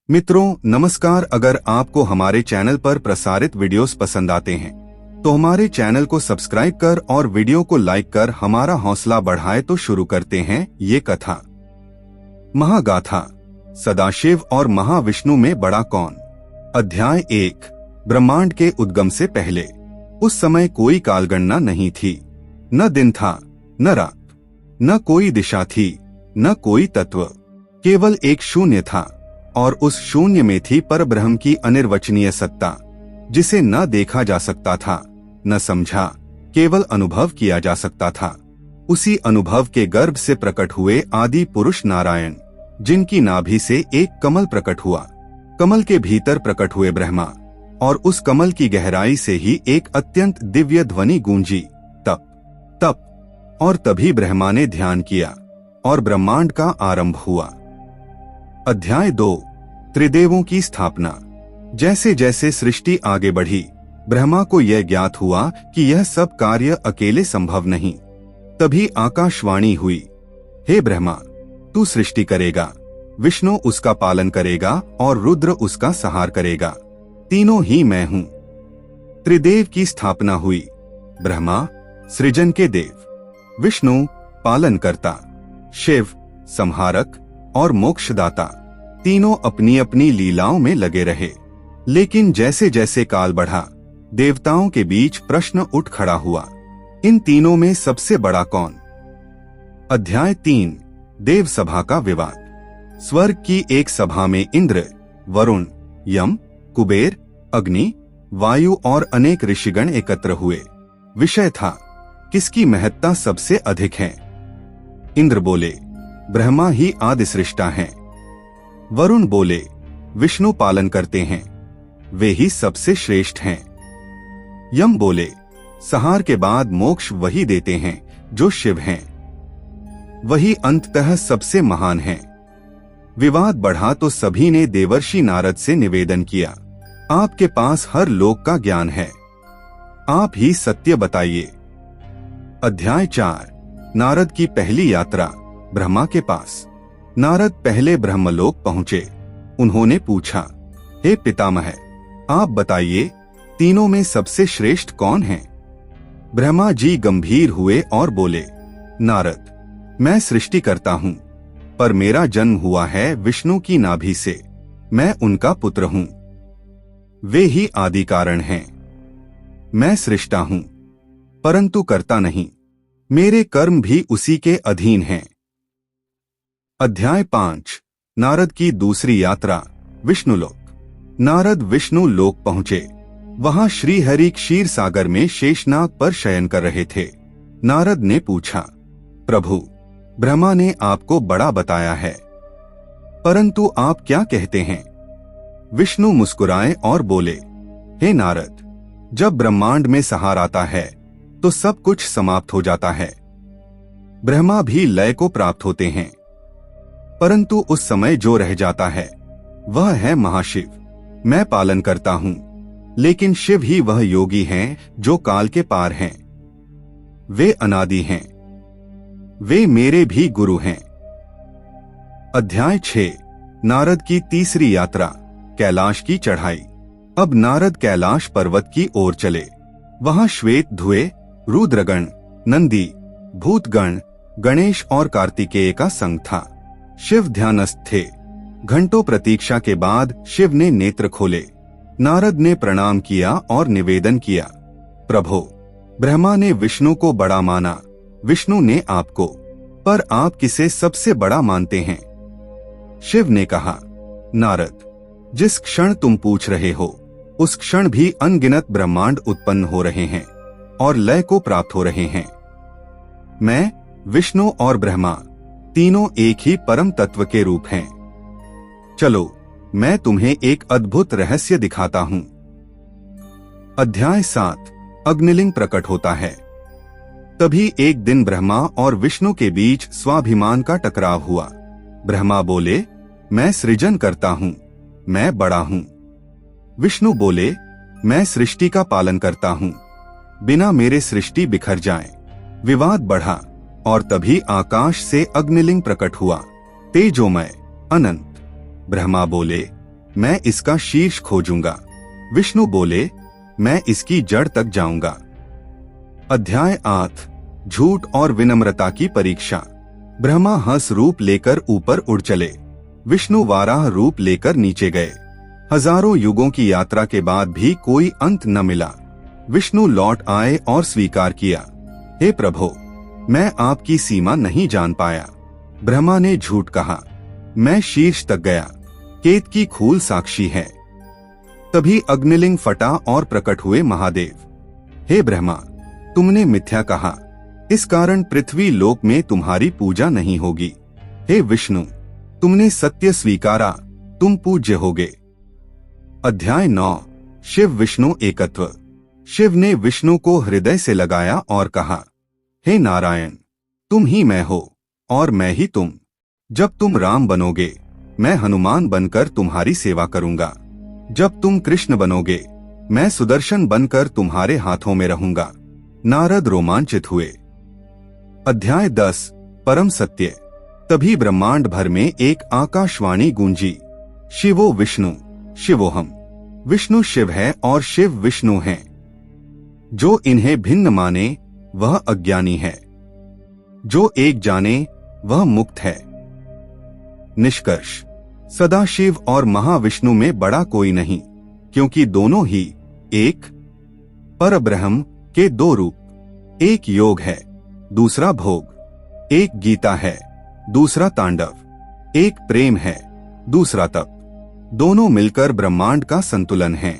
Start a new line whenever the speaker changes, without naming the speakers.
मित्रों नमस्कार। अगर आपको हमारे चैनल पर प्रसारित वीडियोस पसंद आते हैं तो हमारे चैनल को सब्सक्राइब कर और वीडियो को लाइक कर हमारा हौसला बढ़ाए। तो शुरू करते हैं ये कथा। महागाथा, सदाशिव और महाविष्णु में बड़ा कौन। अध्याय 1। ब्रह्मांड के उद्गम से पहले। उस समय कोई कालगणना नहीं थी, न दिन था न रात, न कोई दिशा थी न कोई तत्व, केवल एक शून्य था। और उस शून्य में थी परब्रह्म की अनिर्वचनीय सत्ता, जिसे न देखा जा सकता था न समझा, केवल अनुभव किया जा सकता था। उसी अनुभव के गर्भ से प्रकट हुए आदि पुरुष नारायण, जिनकी नाभि से एक कमल प्रकट हुआ। कमल के भीतर प्रकट हुए ब्रह्मा, और उस कमल की गहराई से ही एक अत्यंत दिव्य ध्वनि गूंजी, तप तप। और तभी ब्रह्मा ने ध्यान किया और ब्रह्मांड का आरंभ हुआ। अध्याय 2। त्रिदेवों की स्थापना। जैसे जैसे सृष्टि आगे बढ़ी, ब्रह्मा को यह ज्ञात हुआ कि यह सब कार्य अकेले संभव नहीं। तभी आकाशवाणी हुई, हे ब्रह्मा, तू सृष्टि करेगा, विष्णु उसका पालन करेगा और रुद्र उसका संहार करेगा। तीनों ही मैं हूं। त्रिदेव की स्थापना हुई। ब्रह्मा सृजन के देव, विष्णु पालनकर्ता, शिव संहारक और मोक्षदाता। तीनों अपनी अपनी लीलाओं में लगे रहे। लेकिन जैसे जैसे काल बढ़ा, देवताओं के बीच प्रश्न उठ खड़ा हुआ, इन तीनों में सबसे बड़ा कौन। अध्याय 3। देव सभा का विवाद। स्वर्ग की एक सभा में इंद्र, वरुण, यम, कुबेर, अग्नि, वायु और अनेक ऋषिगण एकत्र हुए। विषय था, किसकी महत्ता सबसे अधिक है। इंद्र बोले, ब्रह्मा ही आदि सृष्टा हैं। वरुण बोले, विष्णु पालन करते हैं, वे ही सबसे श्रेष्ठ हैं। यम बोले, संहार के बाद मोक्ष वही देते हैं जो शिव हैं, वही अंततः सबसे महान हैं। विवाद बढ़ा तो सभी ने देवर्षि नारद से निवेदन किया, आपके पास हर लोक का ज्ञान है, आप ही सत्य बताइए। अध्याय 4। नारद की पहली यात्रा। ब्रह्मा के पास। नारद पहले ब्रह्मलोक पहुंचे। उन्होंने पूछा, हे पितामह, आप बताइए, तीनों में सबसे श्रेष्ठ कौन है। ब्रह्मा जी गंभीर हुए और बोले, नारद, मैं सृष्टि करता हूं, पर मेरा जन्म हुआ है विष्णु की नाभि से, मैं उनका पुत्र हूं, वे ही आदि कारण हैं। मैं सृष्टा हूं, परंतु करता नहीं, मेरे कर्म भी उसी के अधीन हैं। अध्याय 5। नारद की दूसरी यात्रा। विष्णुलोक। नारद विष्णु लोक पहुंचे। वहां श्री हरि क्षीर सागर में शेषनाग पर शयन कर रहे थे। नारद ने पूछा, प्रभु, ब्रह्मा ने आपको बड़ा बताया है, परंतु आप क्या कहते हैं। विष्णु मुस्कुराए और बोले, हे नारद, जब ब्रह्मांड में संहार आता है तो सब कुछ समाप्त हो जाता है। ब्रह्मा भी लय को प्राप्त होते हैं, परंतु उस समय जो रह जाता है वह है महाशिव। मैं पालन करता हूं, लेकिन शिव ही वह योगी हैं जो काल के पार हैं। वे अनादि हैं, वे मेरे भी गुरु हैं। अध्याय 6। नारद की तीसरी यात्रा। कैलाश की चढ़ाई। अब नारद कैलाश पर्वत की ओर चले। वहां श्वेत धुए, रुद्रगण, नंदी, भूतगण, गणेश और कार्तिकेय का संग था। शिव ध्यानस्थ थे। घंटों प्रतीक्षा के बाद शिव ने नेत्र खोले। नारद ने प्रणाम किया और निवेदन किया, प्रभो, ब्रह्मा ने विष्णु को बड़ा माना, विष्णु ने आपको, पर आप किसे सबसे बड़ा मानते हैं। शिव ने कहा, नारद, जिस क्षण तुम पूछ रहे हो उस क्षण भी अनगिनत ब्रह्मांड उत्पन्न हो रहे हैं और लय को प्राप्त हो रहे हैं। मैं, विष्णु और ब्रह्मा तीनों एक ही परम तत्व के रूप हैं। चलो, मैं तुम्हें एक अद्भुत रहस्य दिखाता हूं। अध्याय 7। अग्निलिंग प्रकट होता है। तभी एक दिन ब्रह्मा और विष्णु के बीच स्वाभिमान का टकराव हुआ। ब्रह्मा बोले, मैं सृजन करता हूं, मैं बड़ा हूं। विष्णु बोले, मैं सृष्टि का पालन करता हूं, बिना मेरे सृष्टि बिखर जाए। विवाद बढ़ा और तभी आकाश से अग्निलिंग प्रकट हुआ, तेजोमय, अनंत। ब्रह्मा बोले, मैं इसका शीर्ष खोजूंगा। विष्णु बोले, मैं इसकी जड़ तक जाऊंगा। अध्याय 8 झूठ और विनम्रता की परीक्षा। ब्रह्मा हंस रूप लेकर ऊपर उड़ चले। विष्णु वाराह रूप लेकर नीचे गए। हजारों युगों की यात्रा के बाद भी कोई अंत न मिला। विष्णु लौट आए और स्वीकार किया, हे प्रभु, मैं आपकी सीमा नहीं जान पाया। ब्रह्मा ने झूठ कहा, मैं शीर्ष तक गया। केत की खूल साक्षी है। तभी अग्निलिंग फटा और प्रकट हुए महादेव। हे ब्रह्मा, तुमने मिथ्या कहा, इस कारण पृथ्वी लोक में तुम्हारी पूजा नहीं होगी। हे विष्णु, तुमने सत्य स्वीकारा, तुम पूज्य होगे। अध्याय 9 शिव विष्णु एकत्व। शिव ने विष्णु को हृदय से लगाया और कहा, हे नारायण, तुम ही मैं हो और मैं ही तुम। जब तुम राम बनोगे, मैं हनुमान बनकर तुम्हारी सेवा करूंगा। जब तुम कृष्ण बनोगे, मैं सुदर्शन बनकर तुम्हारे हाथों में रहूंगा। नारद रोमांचित हुए। अध्याय 10 परम सत्य। तभी ब्रह्मांड भर में एक आकाशवाणी गूंजी, शिवो विष्णु शिवोहम। विष्णु शिव है और शिव विष्णु हैं। जो इन्हें भिन्न माने वह अज्ञानी है, जो एक जाने वह मुक्त है। निष्कर्ष, सदाशिव और महाविष्णु में बड़ा कोई नहीं, क्योंकि दोनों ही एक परब्रह्म के दो रूप। एक योग है, दूसरा भोग। एक गीता है, दूसरा तांडव। एक प्रेम है, दूसरा तप। दोनों मिलकर ब्रह्मांड का संतुलन है।